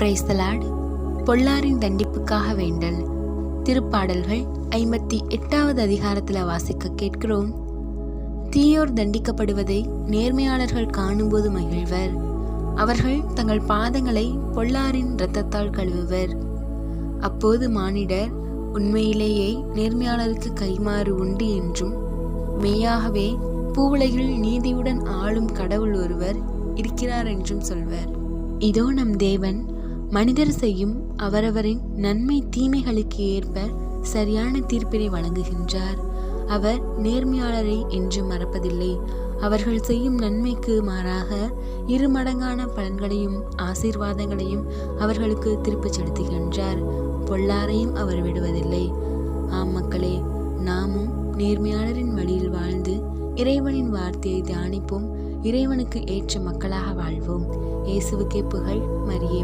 Praise the Lord. பொல்லாரின் தண்டிப்புக்காக வேண்டல். திருப்பாடல்கள் 58வது அதிகாரத்தில் வாசிக்க கேட்கிறோம். தீயோர் தண்டிக்கப்படுவதை நேர்மையாளர்கள் காணும்போது மகிழ்வர். அவர்கள் தங்கள் பாதங்களை பொல்லாரின் இரத்தத்தால் கழுவுவர். அப்போது மானிடர், உண்மையிலேயே நேர்மையாளருக்கு கைமாறு உண்டு என்றும் மெய்யாகவே பூவுலகில் நீதியுடன் ஆளும் கடவுள் ஒருவர் இருக்கிறார் என்றும் சொல்வர். இதோ நம் தேவன் மனிதர் செய்யும் அவரவரின் நன்மை தீமைகளுக்கு ஏற்ப சரியான தீர்ப்பினை வழங்குகின்றார். அவர் நேர்மையாளரை என்றும் மறப்பதில்லை. அவர்கள் செய்யும் நன்மைக்கு மாறாக 2 மடங்கான பலன்களையும் ஆசீர்வாதங்களையும் அவர்களுக்கு திருப்பிச் செலுத்துகின்றார். பொல்லாரையும் அவர் விடுவதில்லை. ஆம் மக்களே, நாமும் நேர்மையாளரின் வழியில் வாழ்ந்து இறைவனின் வார்த்தையை தியானிப்போம். இறைவனுக்கு ஏற்ற மக்களாக வாழ்வோம். இயேசுவுக்கே புகழ். மரியே